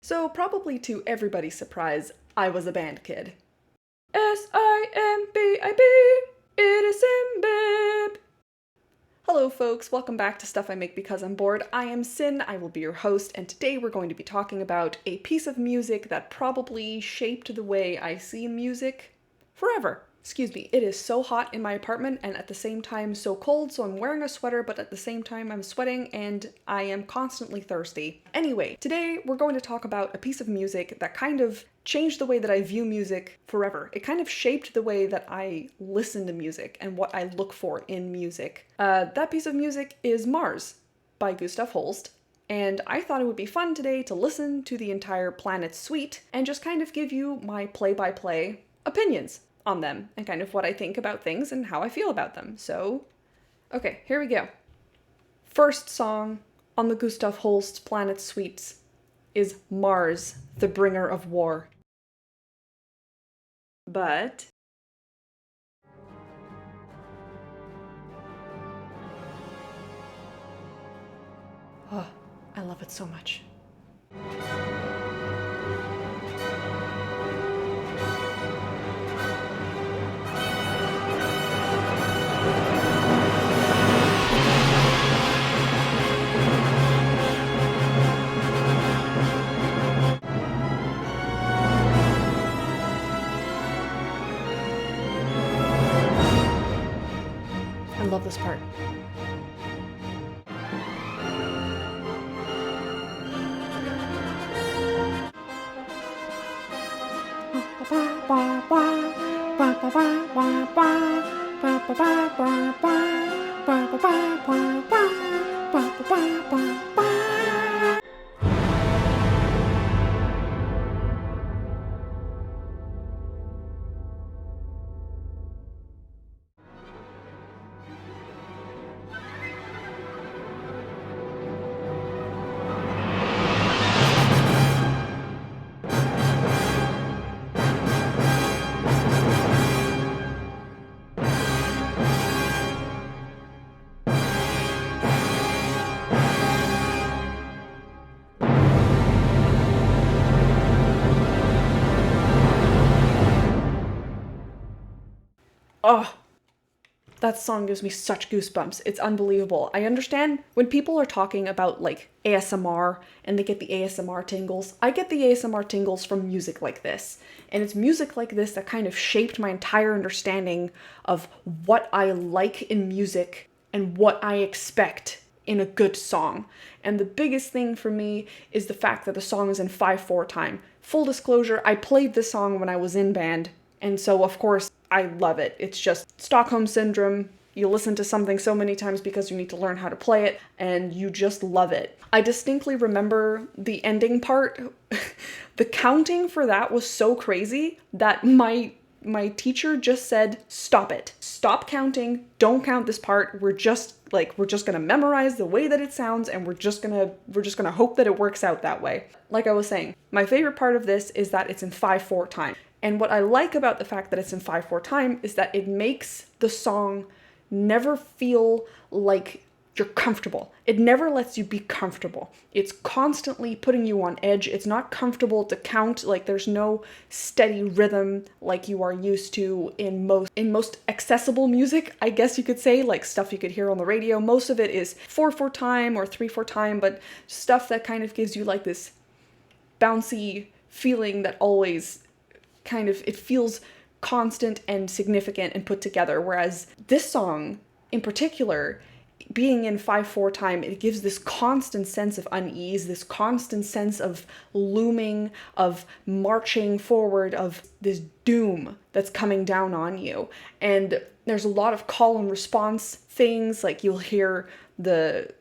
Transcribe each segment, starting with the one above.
So, probably to everybody's surprise, I was a band kid. SIMBIB, it is Simbib. Hello folks, welcome back to Stuff I Make Because I'm Bored. I am Sin, I will be your host, and today we're going to be talking about a piece of music that probably shaped the way I see music forever. Excuse me, it is so hot in my apartment and at the same time so cold, so I'm wearing a sweater, but at the same time I'm sweating and I am constantly thirsty. Anyway, today we're going to talk about a piece of music that kind of changed the way that I view music forever. It kind of shaped the way that I listen to music and what I look for in music. That piece of music is Mars by Gustav Holst. And I thought it would be fun today to listen to the entire Planet suite and just kind of give you my play-by-play opinions on them and kind of what I think about things and how I feel about them. So, okay, here we go. First song on the Gustav Holst Planet Suites is Mars, the Bringer of War. But oh, I love it so much. I love this part. Oh, that song gives me such goosebumps. It's unbelievable. I understand when people are talking about like ASMR and they get the ASMR tingles. I get the ASMR tingles from music like this. And it's music like this that kind of shaped my entire understanding of what I like in music and what I expect in a good song. And the biggest thing for me is the fact that the song is in 5/4 time. Full disclosure, I played this song when I was in band, and so of course I love it. It's just Stockholm Syndrome. You listen to something so many times because you need to learn how to play it, and you just love it. I distinctly remember the ending part. The counting for that was so crazy that my teacher just said, stop it. Stop counting. Don't count this part. We're just gonna memorize the way that it sounds, and we're just gonna hope that it works out that way. Like I was saying, my favorite part of this is that it's in 5/4 time. And what I like about the fact that it's in 5/4 time is that it makes the song never feel like you're comfortable. It never lets you be comfortable. It's constantly putting you on edge. It's not comfortable to count. Like there's no steady rhythm like you are used to in most accessible music, I guess you could say, like stuff you could hear on the radio. Most of it is 4/4 time or 3/4 time, but stuff that kind of gives you like this bouncy feeling that always kind of, it feels constant and significant and put together, whereas this song in particular, being in 5/4 time, it gives this constant sense of unease, this constant sense of looming, of marching forward, of this doom that's coming down on you. And there's a lot of call and response things, like you'll hear the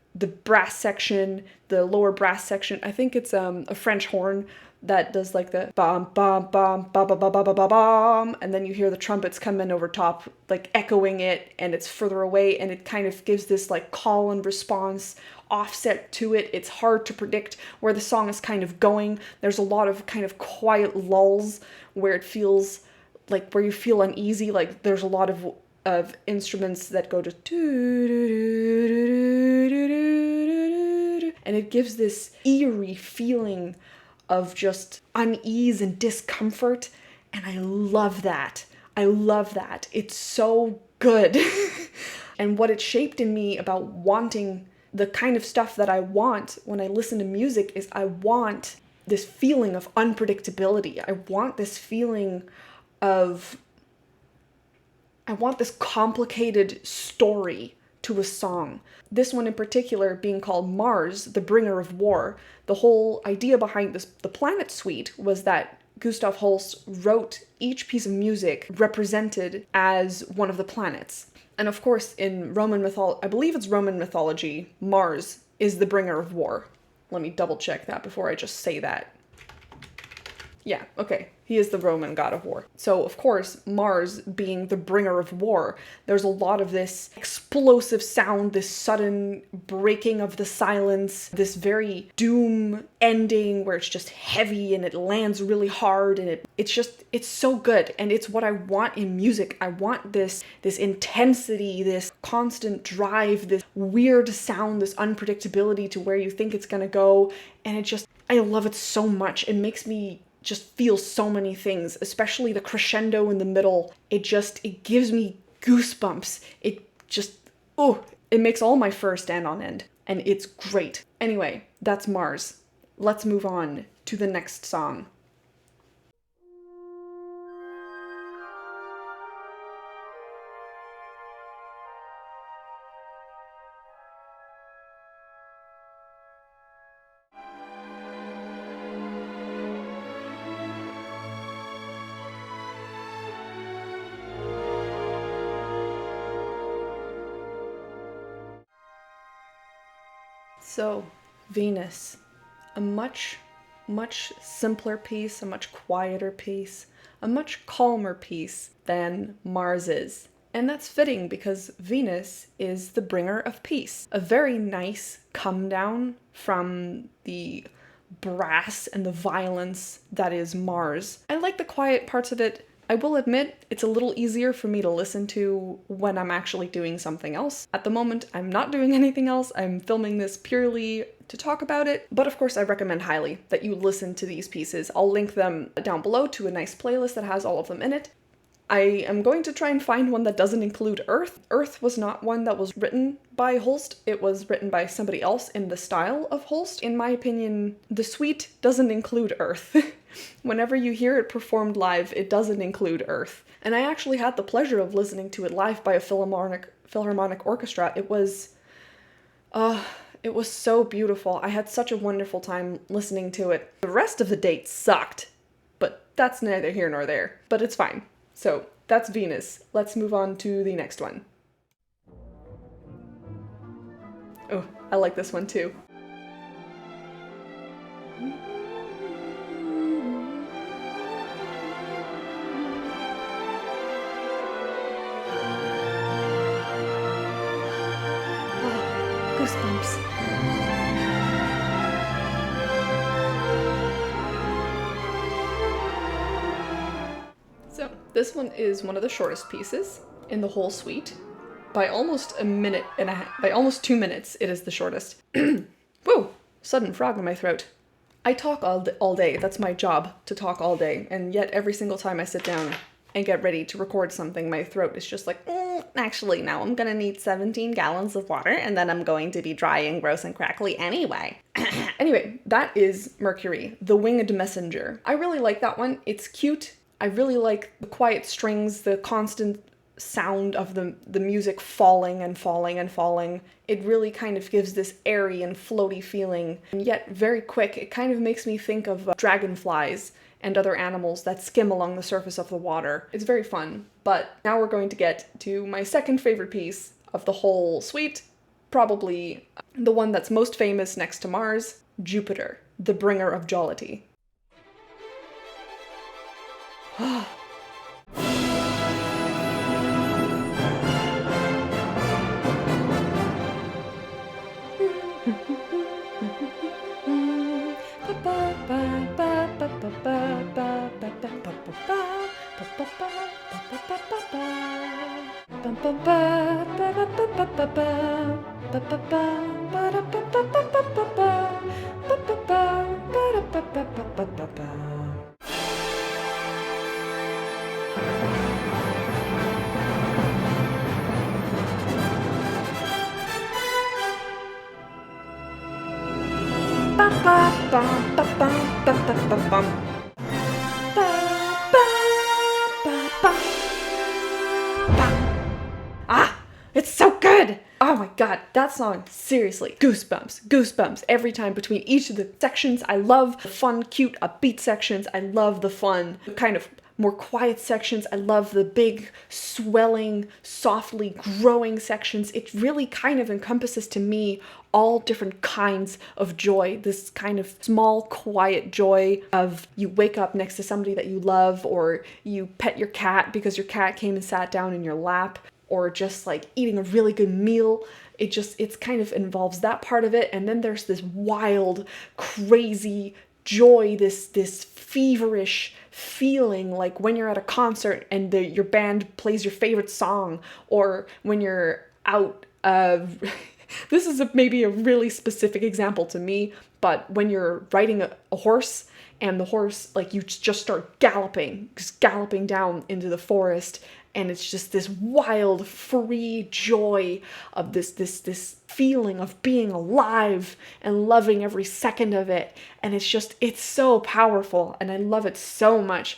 brass section, the lower brass section. I think it's a French horn that does like the bum bum bum ba ba ba ba ba ba bum, and then you hear the trumpets come in over top, like echoing it, and it's further away, and it kind of gives this like call and response offset to it. It's hard to predict where the song is kind of going. There's a lot of kind of quiet lulls where it feels like, where you feel uneasy, like there's a lot of instruments that go to and it gives this eerie feeling of just unease and discomfort, and I love that. I love that. It's so good. And what it shaped in me about wanting the kind of stuff that I want when I listen to music is I want this feeling of unpredictability. I want this feeling of, I want this complicated story to a song. This one in particular being called Mars, the Bringer of War. The whole idea behind this, the Planet Suite, was that Gustav Holst wrote each piece of music represented as one of the planets. And of course, in Roman mythology, I believe it's Roman mythology, Mars is the bringer of war. Let me double check that before I just say that. Yeah, okay. He is the Roman god of war. So, of course, Mars being the bringer of war, there's a lot of this explosive sound, this sudden breaking of the silence, this very doom ending where it's just heavy and it lands really hard, and it's so good, and it's what I want in music. I want this intensity, this constant drive, this weird sound, this unpredictability to where you think it's gonna go, and I love it so much. It makes me just feel so many things, especially the crescendo in the middle. It gives me goosebumps. It makes all my fur stand on end, and it's great. Anyway, that's Mars. Let's move on to the next song. So, Venus, a much, much simpler piece, a much quieter piece, a much calmer piece than Mars is. And that's fitting because Venus is the bringer of peace. A very nice come down from the brass and the violence that is Mars. I like the quiet parts of it. I will admit, it's a little easier for me to listen to when I'm actually doing something else. At the moment, I'm not doing anything else. I'm filming this purely to talk about it. But of course, I recommend highly that you listen to these pieces. I'll link them down below to a nice playlist that has all of them in it. I am going to try and find one that doesn't include Earth. Earth was not one that was written by Holst. It was written by somebody else in the style of Holst. In my opinion, the suite doesn't include Earth. Whenever you hear it performed live, it doesn't include Earth. And I actually had the pleasure of listening to it live by a Philharmonic orchestra. It was so beautiful. I had such a wonderful time listening to it. The rest of the date sucked, but that's neither here nor there. But it's fine. So, that's Venus. Let's move on to the next one. Oh, I like this one too. Oh, goosebumps. So, this one is one of the shortest pieces in the whole suite. By almost a minute and a half, by almost 2 minutes, it is the shortest. Whoa! Sudden frog in my throat. I talk all day. That's my job, to talk all day. And yet every single time I sit down and get ready to record something, my throat is just like, actually, now I'm gonna need 17 gallons of water, and then I'm going to be dry and gross and crackly anyway. Anyway, that is Mercury, the Winged Messenger. I really like that one. It's cute. I really like the quiet strings, the constant sound of the music falling and falling and falling. It really kind of gives this airy and floaty feeling, and yet very quick. It kind of makes me think of dragonflies and other animals that skim along the surface of the water. It's very fun. But now we're going to get to my second favorite piece of the whole suite, probably the one that's most famous next to Mars, Jupiter, the bringer of jollity. Ah, it's so good! Oh my god, that song, seriously, goosebumps, goosebumps every time between each of the sections. I love the fun, cute, upbeat sections. I love the fun, kind of more quiet sections. I love the big, swelling, softly growing sections. It really kind of encompasses to me all different kinds of joy. This kind of small, quiet joy of you wake up next to somebody that you love, or you pet your cat because your cat came and sat down in your lap, or just like eating a really good meal. It's kind of involves that part of it. And then there's this wild, crazy joy, this feverish feeling like when you're at a concert and your band plays your favorite song, or when you're out this is maybe a really specific example to me, but when you're riding a horse and the horse, like, you just start galloping down into the forest, and it's just this wild, free joy of this feeling of being alive and loving every second of it. And it's so powerful, and I love it so much.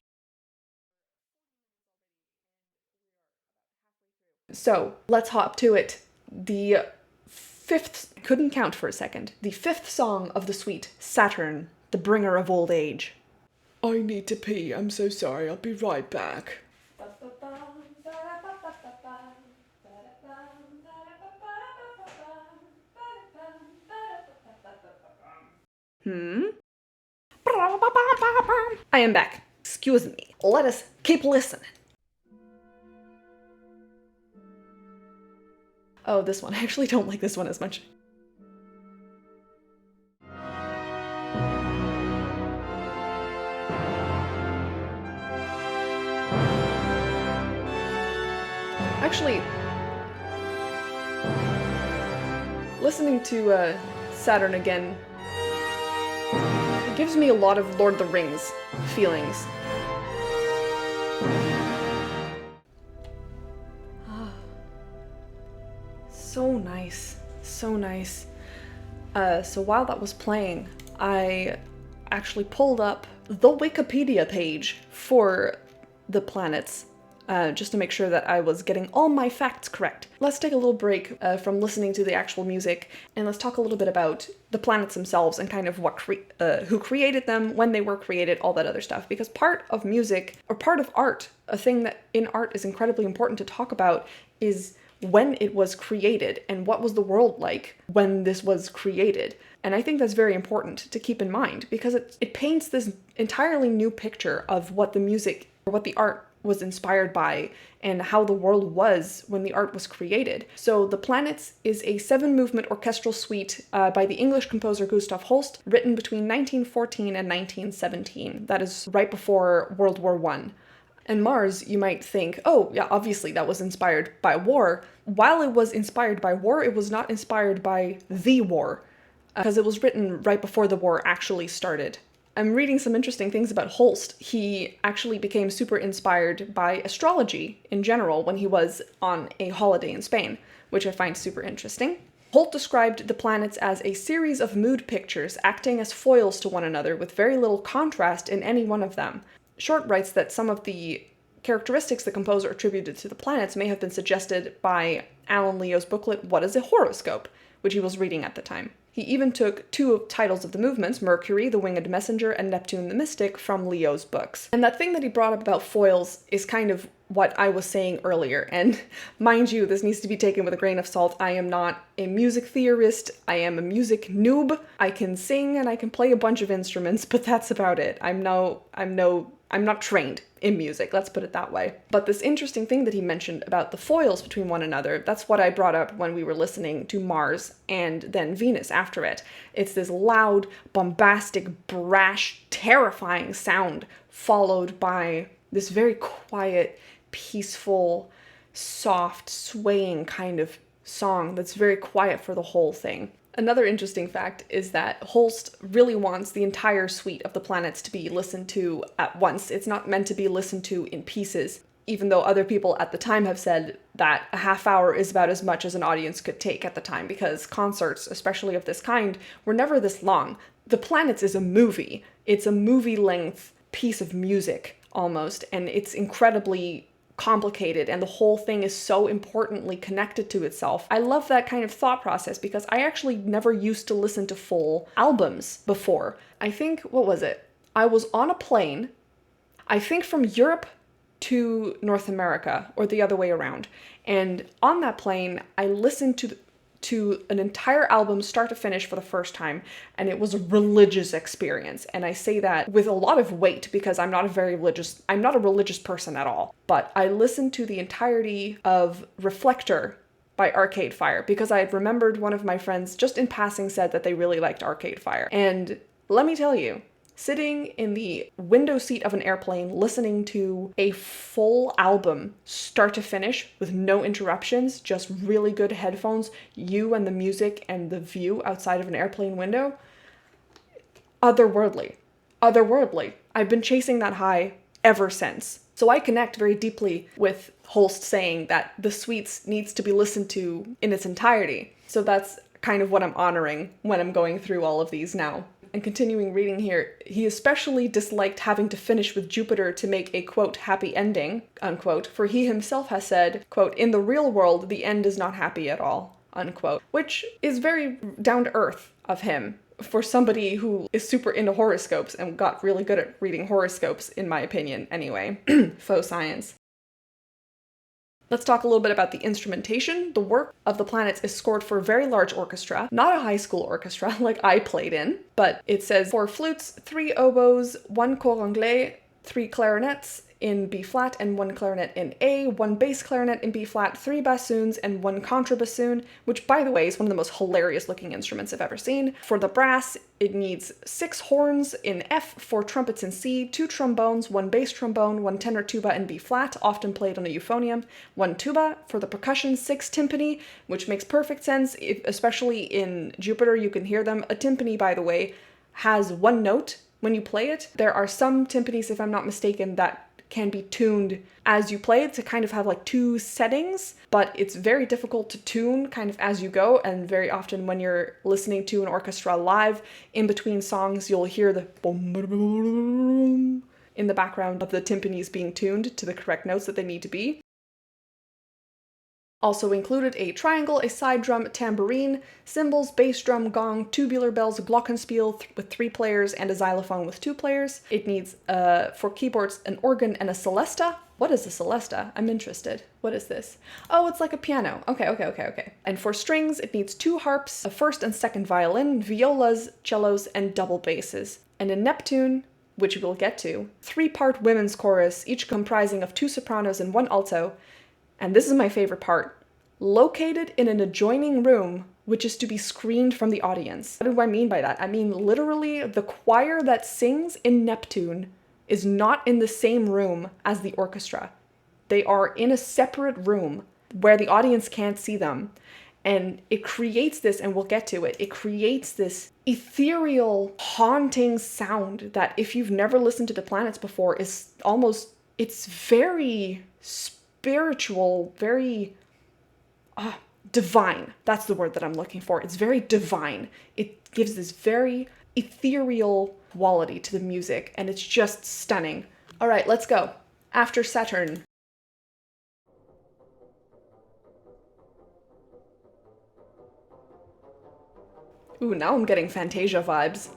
So let's hop to it. The couldn't count for a second. The fifth song of the suite, Saturn, the bringer of old age. I need to pee. I'm so sorry. I'll be right back. I am back. Excuse me. Let us keep listening. Oh, this one. I actually don't like this one as much. Actually, listening to Saturn again, it gives me a lot of Lord of the Rings feelings. So nice. So nice. So while that was playing, I actually pulled up the Wikipedia page for the planets, just to make sure that I was getting all my facts correct. Let's take a little break from listening to the actual music, and let's talk a little bit about the planets themselves and kind of who created them, when they were created, all that other stuff. Because part of music, or part of art, a thing that in art is incredibly important to talk about, is when it was created and what was the world like when this was created. And I think that's very important to keep in mind, because it paints this entirely new picture of what the music or what the art was inspired by and how the world was when the art was created. So The Planets is a 7-movement orchestral suite by the English composer Gustav Holst, written between 1914 and 1917. That is right before World War I. And Mars, you might think, oh, yeah, obviously that was inspired by war. While it was inspired by war, it was not inspired by the war, because it was written right before the war actually started. I'm reading some interesting things about Holst. He actually became super inspired by astrology in general when he was on a holiday in Spain, which I find super interesting. Holt described the planets as a series of mood pictures acting as foils to one another with very little contrast in any one of them. Short writes that some of the characteristics the composer attributed to the planets may have been suggested by Alan Leo's booklet, What is a Horoscope?, which he was reading at the time. He even took 2 titles of the movements, Mercury, the Winged Messenger, and Neptune the Mystic, from Leo's books. And that thing that he brought up about foils is kind of what I was saying earlier. And mind you, this needs to be taken with a grain of salt. I am not a music theorist. I am a music noob. I can sing and I can play a bunch of instruments, but that's about it. I'm not trained in music, let's put it that way. But this interesting thing that he mentioned about the foils between one another, that's what I brought up when we were listening to Mars and then Venus after it. It's this loud, bombastic, brash, terrifying sound followed by this very quiet, peaceful, soft, swaying kind of song that's very quiet for the whole thing. Another interesting fact is that Holst really wants the entire suite of the planets to be listened to at once. It's not meant to be listened to in pieces. even though other people at the time have said that a half hour is about as much as an audience could take at the time, because concerts, especially of this kind, were never this long. The Planets is a movie. It's a movie-length piece of music, almost, and it's incredibly complicated, and the whole thing is so importantly connected to itself. I love that kind of thought process because I actually never used to listen to full albums before. I think, what was it? I was on a plane, I think from Europe to North America, or the other way around. And on that plane, I listened to an entire album start to finish for the first time, and it was a religious experience. And I say that with a lot of weight because I'm not a religious person at all. But I listened to the entirety of Reflector by Arcade Fire because I had remembered one of my friends just in passing said that they really liked Arcade Fire. And let me tell you, sitting in the window seat of an airplane listening to a full album start to finish with no interruptions, just really good headphones, you and the music and the view outside of an airplane window, otherworldly. Otherworldly. I've been chasing that high ever since. So I connect very deeply with Holst saying that the Sweets needs to be listened to in its entirety. So that's kind of what I'm honoring when I'm going through all of these now. And continuing reading here, he especially disliked having to finish with Jupiter to make a, quote, happy ending, unquote, for he himself has said, quote, in the real world, the end is not happy at all, unquote, which is very down to earth of him for somebody who is super into horoscopes and got really good at reading horoscopes, in my opinion, anyway. Faux science. Let's talk a little bit about the instrumentation. The work of the Planets is scored for a very large orchestra, not a high school orchestra like I played in, but it says 4 flutes, 3 oboes, 1 cor anglais, 3 clarinets in B flat and 1 clarinet in A, 1 bass clarinet in B flat, 3 bassoons and 1 contrabassoon, which by the way is one of the most hilarious looking instruments I've ever seen. For the brass, it needs 6 horns in F, 4 trumpets in C, 2 trombones, 1 bass trombone, 1 tenor tuba in B flat, often played on a euphonium, 1 tuba. For the percussion, 6 timpani, which makes perfect sense, especially in Jupiter you can hear them. A timpani, by the way, has 1 note when you play it. There are some timpanis, if I'm not mistaken, that can be tuned as you play it to kind of have like 2 settings, but it's very difficult to tune kind of as you go, and very often when you're listening to an orchestra live, in between songs you'll hear the boom, boom, boom in the background of the timpanis being tuned to the correct notes that they need to be. Also included a triangle, a side drum, tambourine, cymbals, bass drum, gong, tubular bells, glockenspiel with 3 players, and a xylophone with 2 players. It needs, for keyboards, an organ and a celesta. What is a celesta? I'm interested. What is this? Oh, it's like a piano. Okay. And for strings, it needs 2 harps, a first and second violin, violas, cellos, and double basses. And in Neptune, which we'll get to, 3-part women's chorus, each comprising of 2 sopranos and 1 alto. And this is my favorite part, located in an adjoining room, which is to be screened from the audience. What do I mean by that? I mean literally the choir that sings in Neptune is not in the same room as the orchestra. They are in a separate room where the audience can't see them. And it creates this, and we'll get to it, it creates this ethereal, haunting sound that if you've never listened to the Planets before is almost, it's very spiritual, very divine. That's the word that I'm looking for. It's very divine. It gives this very ethereal quality to the music, and it's just stunning. All right, let's go. After Saturn. Ooh, now I'm getting Fantasia vibes.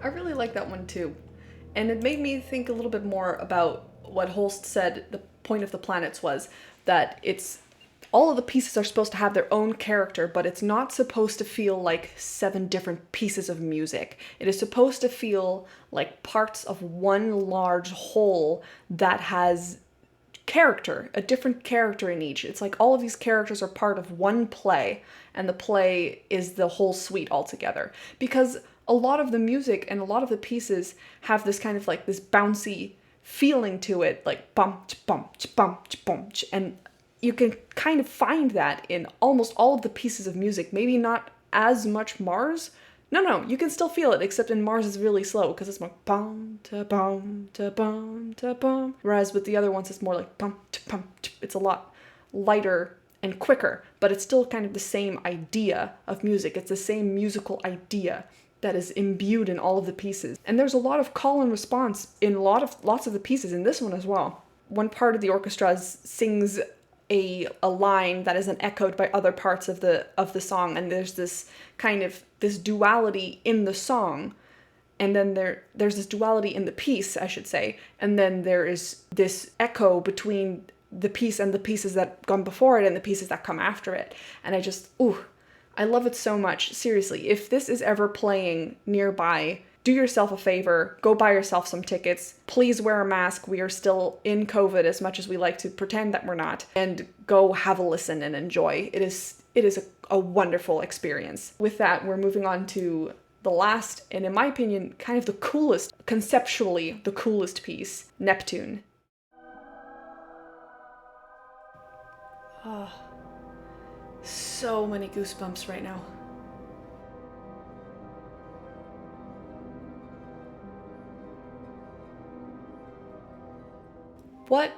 I really like that one too. And it made me think a little bit more about what Holst said the point of the Planets was, that it's all of the pieces are supposed to have their own character, but it's not supposed to feel like 7 different pieces of music. It is supposed to feel like parts of one large whole that has character, a different character in each. It's like all of these characters are part of one play, and the play is the whole suite altogether. Because a lot of the music and a lot of the pieces have this kind of like this bouncy feeling to it, like bum, bum, bum, bum, and you can kind of find that in almost all of the pieces of music. Maybe not as much Mars. No, you can still feel it, except in Mars is really slow because it's more bum ta bum ta bum ta bum. Whereas with the other ones, it's more like bum ta bum. It's a lot lighter and quicker, but it's still kind of the same idea of music. It's the same musical idea that is imbued in all of the pieces. And there's a lot of call and response in lots of the pieces in this one as well. One part of the orchestra sings a line that isn't echoed by other parts of the song, and there's this kind of this duality in the song, and then there's this duality in the piece, I should say, and then there is this echo between the piece and the pieces that come before it and the pieces that come after it. And I love it so much. Seriously, if this is ever playing nearby, do yourself a favor, go buy yourself some tickets. Please wear a mask. We are still in COVID as much as we like to pretend that we're not. And go have a listen and enjoy. It is a wonderful experience. With that, we're moving on to the last, and in my opinion, kind of the coolest, conceptually the coolest piece, Neptune. Oh, so many goosebumps right now. What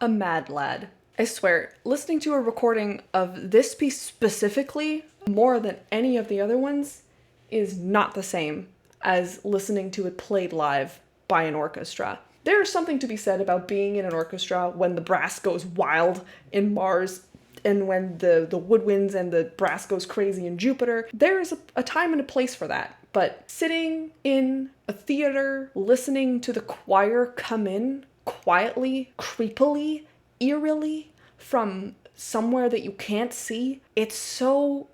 a mad lad. I swear, listening to a recording of this piece specifically, more than any of the other ones, is not the same as listening to it played live by an orchestra. There is something to be said about being in an orchestra when the brass goes wild in Mars and when the woodwinds and the brass goes crazy in Jupiter. There is a time and a place for that. But sitting in a theater, listening to the choir come in quietly, creepily, eerily from somewhere that you can't see, it's so...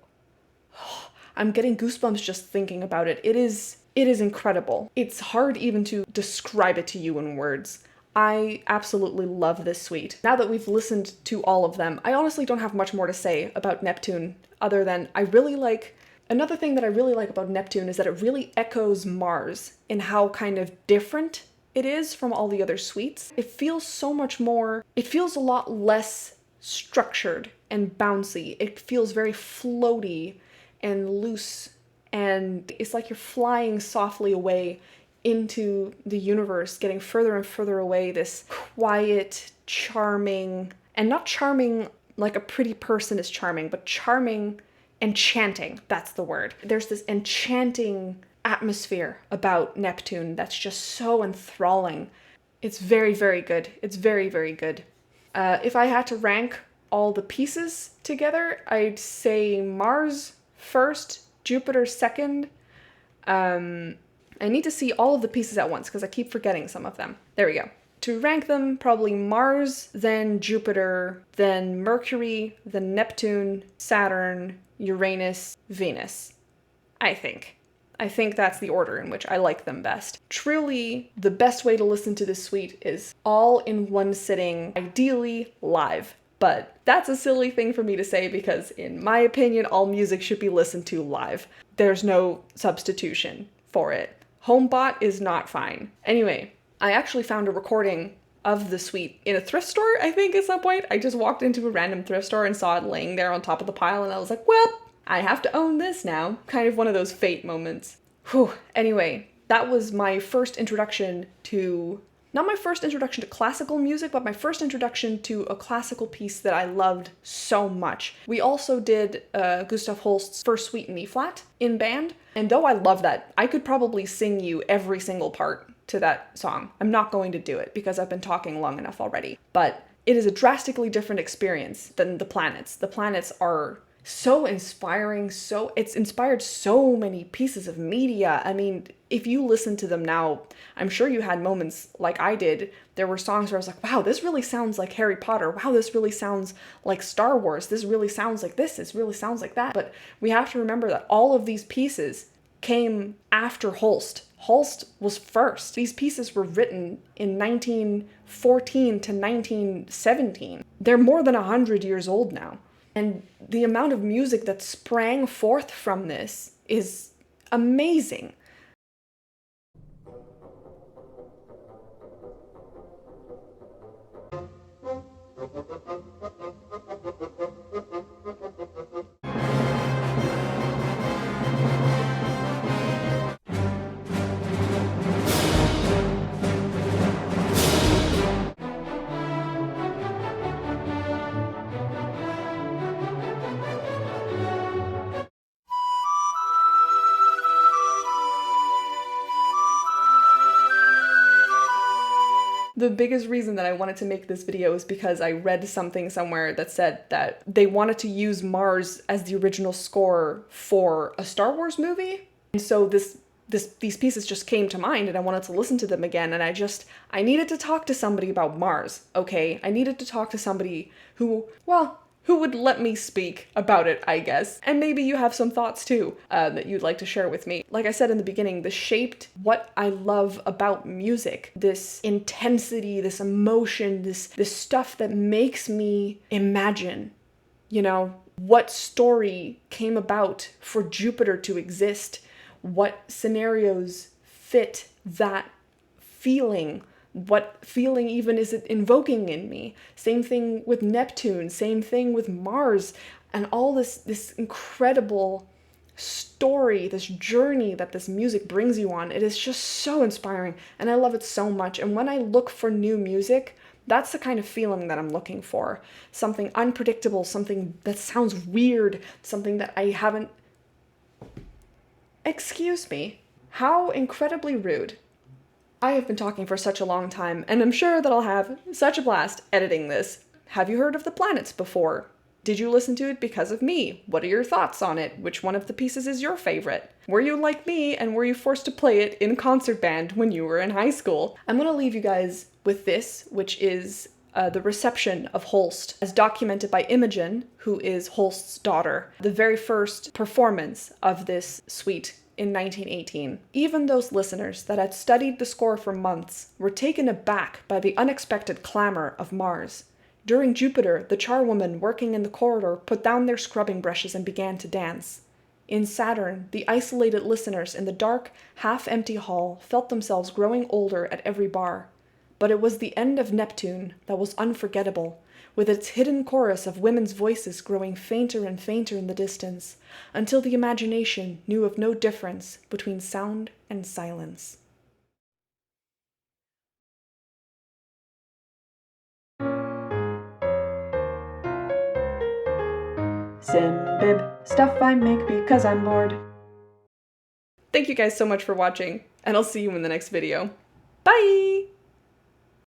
I'm getting goosebumps just thinking about it. It is incredible. It's hard even to describe it to you in words. I absolutely love this suite. Now that we've listened to all of them, I honestly don't have much more to say about Neptune other than another thing that I really like about Neptune is that it really echoes Mars in how kind of different it is from all the other suites. It feels a lot less structured and bouncy. It feels very floaty and loose, and it's like you're flying softly away into the universe, getting further and further away, this quiet, charming, and not charming like a pretty person is charming, but charming, enchanting, that's the word. There's this enchanting atmosphere about Neptune that's just so enthralling. It's very, very good. It's very, very good. If I had to rank all the pieces together, I'd say Mars first, Jupiter second. I need to see all of the pieces at once because I keep forgetting some of them. There we go. To rank them, probably Mars, then Jupiter, then Mercury, then Neptune, Saturn, Uranus, Venus. I think that's the order in which I like them best. Truly, the best way to listen to this suite is all in one sitting, ideally live. But that's a silly thing for me to say because, in my opinion, all music should be listened to live. There's no substitution for it. HomeBot is not fine. Anyway, I actually found a recording of the suite in a thrift store, I think, at some point. I just walked into a random thrift store and saw it laying there on top of the pile, and I was like, well, I have to own this now. Kind of one of those fate moments. Whew. Anyway, that was my first introduction to... not my first introduction to classical music, but my first introduction to a classical piece that I loved so much. We also did Gustav Holst's First Suite in E-flat in band, and though I love that, I could probably sing you every single part to that song. I'm not going to do it because I've been talking long enough already, but it is a drastically different experience than the planets. The planets are so inspiring, it's inspired so many pieces of media. I mean, if you listen to them now, I'm sure you had moments like I did. There were songs where I was like, wow, this really sounds like Harry Potter. Wow, this really sounds like Star Wars. This really sounds like this really sounds like that. But we have to remember that all of these pieces came after Holst. Holst was first. These pieces were written in 1914 to 1917. They're more than 100 years old now. And the amount of music that sprang forth from this is amazing. The biggest reason that I wanted to make this video is because I read something somewhere that said that they wanted to use Mars as the original score for a Star Wars movie. And so these pieces just came to mind and I wanted to listen to them again, and I needed to talk to somebody about Mars, okay? I needed to talk to somebody who would let me speak about it, I guess. And maybe you have some thoughts too that you'd like to share with me. Like I said in the beginning, this shaped what I love about music. This intensity, this emotion, this stuff that makes me imagine, you know, what story came about for Jupiter to exist, what scenarios fit that feeling. What feeling even is it invoking in me? Same thing with Neptune, same thing with Mars, and all this incredible story, this journey that this music brings you on. It is just so inspiring, and I love it so much. And when I look for new music, that's the kind of feeling that I'm looking for. Something unpredictable, something that sounds weird, something that I haven't... Excuse me. How incredibly rude. I have been talking for such a long time, and I'm sure that I'll have such a blast editing this. Have you heard of The Planets before? Did you listen to it because of me? What are your thoughts on it? Which one of the pieces is your favorite? Were you like me, and were you forced to play it in concert band when you were in high school? I'm gonna leave you guys with this, which is the reception of Holst, as documented by Imogen, who is Holst's daughter. The very first performance of this suite in 1918. Even those listeners that had studied the score for months were taken aback by the unexpected clamor of Mars. During Jupiter, the charwomen working in the corridor put down their scrubbing brushes and began to dance. In Saturn, the isolated listeners in the dark, half-empty hall felt themselves growing older at every bar. But it was the end of Neptune that was unforgettable, with its hidden chorus of women's voices growing fainter and fainter in the distance, until the imagination knew of no difference between sound and silence. Simbib, stuff I make because I'm bored. Thank you guys so much for watching, and I'll see you in the next video. Bye!